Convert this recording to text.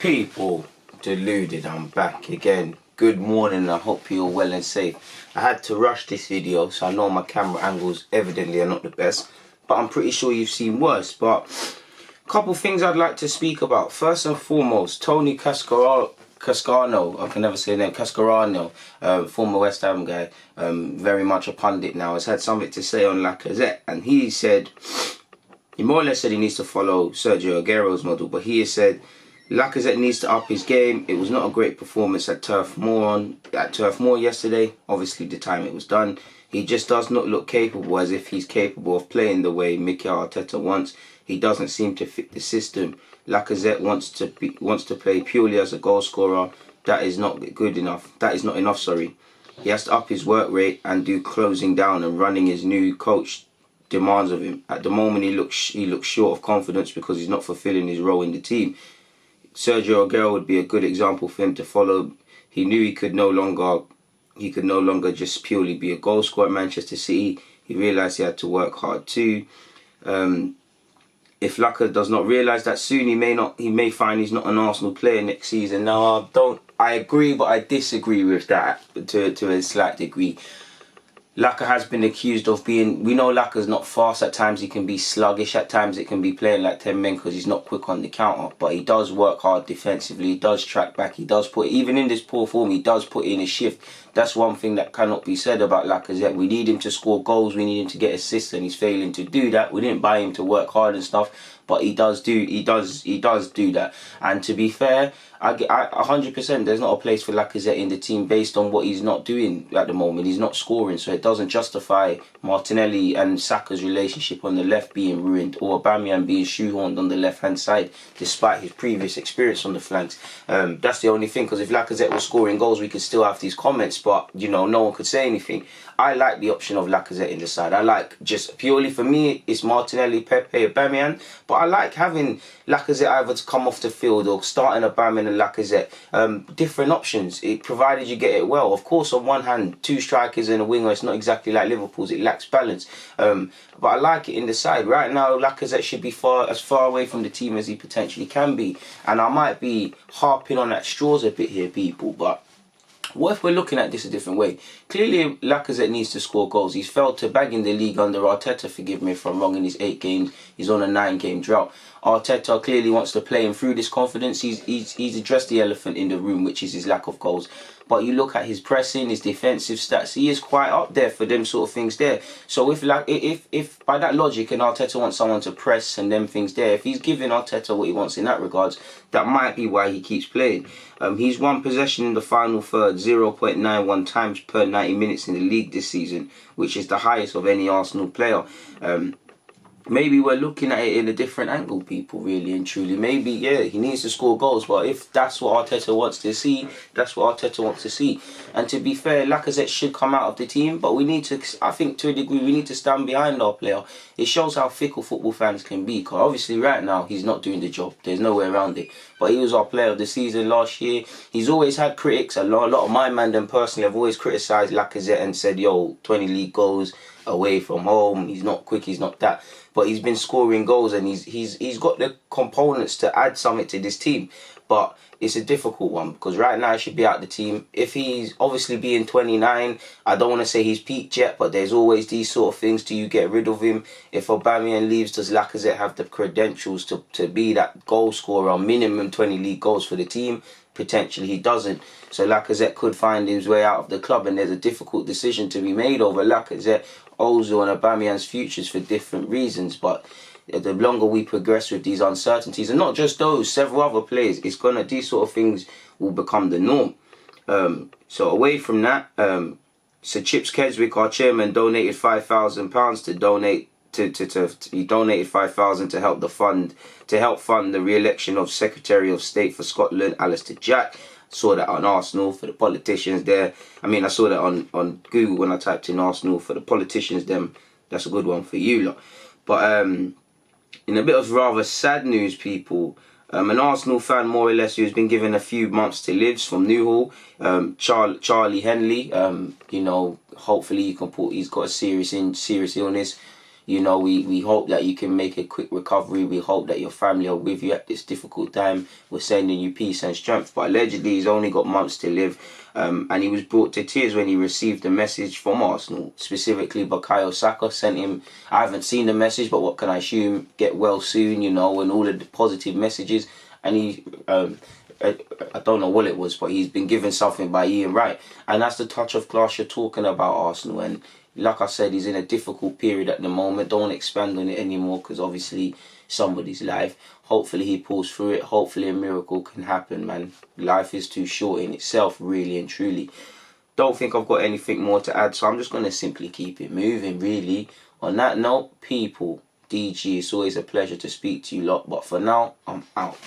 People, Deluded, I'm back again. Good morning, I hope you're well and safe. I had to rush this video, so I know my camera angles evidently are not the best, but I'm pretty sure you've seen worse. But a couple things I'd like to speak about. First and foremost, Tony Cascarino, I can never say his name, Cascarino, former West Ham guy, very much a pundit now, has had something to say on Lacazette, and he more or less said he needs to follow Sergio Agüero's model, but he has said Lacazette needs to up his game. It was not a great performance at Turf Moor yesterday. Obviously, the time it was done, he just does not look capable, as if he's capable of playing the way Mikel Arteta wants. He doesn't seem to fit the system. Lacazette wants to play purely as a goal scorer. That is not good enough. That is not enough. Sorry, he has to up his work rate and do closing down and running his new coach demands of him. At the moment, he looks short of confidence because he's not fulfilling his role in the team. Sergio Agüero would be a good example for him to follow. He knew he could no longer just purely be a goal scorer at Manchester City. He realised he had to work hard too. If Lacazette does not realise that soon, he may find he's not an Arsenal player next season. Now, I agree, but I disagree with that to a slight degree. Lacazette has been accused of being... We know Lacazette's not fast. At times he can be sluggish. At times it can be playing like 10 men because he's not quick on the counter. But he does work hard defensively. He does track back. He does put... Even in this poor form, he does put in a shift. That's one thing that cannot be said about Lacazette. We need him to score goals. We need him to get assists, and he's failing to do that. We didn't buy him to work hard and stuff, but he does do that. And to be fair, I 100%, there's not a place for Lacazette in the team based on what he's not doing at the moment. He's not scoring, so it doesn't justify Martinelli and Saka's relationship on the left being ruined, or Aubameyang being shoehorned on the left-hand side, despite his previous experience on the flanks. That's the only thing, because if Lacazette was scoring goals, we could still have these comments, but, you know, no one could say anything. I like the option of Lacazette in the side. I like, just purely for me, it's Martinelli, Pepe, Aubameyang, but I like having Lacazette either to come off the field or starting Aubameyang and Lacazette. Different options, provided you get it well. Of course, on one hand, two strikers and a winger, it's not exactly like Liverpool's, it lacks balance. But I like it in the side. Right now, Lacazette should be as far away from the team as he potentially can be. And I might be harping on at straws a bit here, people, but what if we're looking at this a different way? Clearly, Lacazette needs to score goals. He's failed to bag in the league under Arteta, forgive me if I'm wrong, in his 8 games. He's on a 9-game drought. Arteta clearly wants to play him through this confidence. He's addressed the elephant in the room, which is his lack of goals. But you look at his pressing, his defensive stats, he is quite up there for them sort of things there. So if by that logic, and Arteta wants someone to press and them things there, if he's giving Arteta what he wants in that regards, that might be why he keeps playing. He's won possession in the final third 0.91 times per 90 minutes in the league this season, which is the highest of any Arsenal player. Maybe we're looking at it in a different angle, people, really and truly. Maybe, yeah, he needs to score goals, but if that's what Arteta wants to see, that's what Arteta wants to see. And to be fair, Lacazette should come out of the team, but we need to, I think to a degree, we need to stand behind our player. It shows how fickle football fans can be, because obviously right now, he's not doing the job. There's no way around it. But he was our player of the season last year. He's always had critics. A lot of my man, them personally, have always criticised Lacazette and said, yo, 20 league goals away from home, he's not quick, he's not that, but he's been scoring goals and he's got the components to add something to this team. But it's a difficult one, because right now he should be out the team. If he's obviously being 29, I don't want to say he's peaked yet, but there's always these sort of things. Do you get rid of him? If Aubameyang leaves, does Lacazette have the credentials to be that goal scorer, minimum 20 league goals for the team? Potentially he doesn't. So Lacazette could find his way out of the club, and there's a difficult decision to be made over Lacazette, Ozil and Aubameyang's futures for different reasons. But the longer we progress with these uncertainties, and not just those, several other players, these sort of things will become the norm. So away from that, Sir Chips Keswick, our chairman, donated £5,000 to donate he donated £5,000 to help fund the re-election of Secretary of State for Scotland, Alistair Jack. Saw that on Arsenal for the politicians there. I mean, I saw that on Google when I typed in Arsenal for the politicians. Them, that's a good one for you lot. But in a bit of rather sad news, people, an Arsenal fan, more or less, who's been given a few months to live from Newhall, Charlie Henley. You know, hopefully he can he's got a serious illness. You know, we hope that you can make a quick recovery. We hope that your family are with you at this difficult time. We're sending you peace and strength. But allegedly, he's only got months to live. And he was brought to tears when he received a message from Arsenal. Specifically, Bukayo Saka sent him, I haven't seen the message, but what can I assume? Get well soon, you know, and all of the positive messages. And he... I don't know what it was, but he's been given something by Ian Wright. And that's the touch of class you're talking about, Arsenal. And like I said, he's in a difficult period at the moment. Don't expand on it anymore because obviously somebody's life. Hopefully he pulls through it. Hopefully a miracle can happen, man. Life is too short in itself, really and truly. Don't think I've got anything more to add, so I'm just going to simply keep it moving, really. On that note, people, DG, it's always a pleasure to speak to you lot. But for now, I'm out.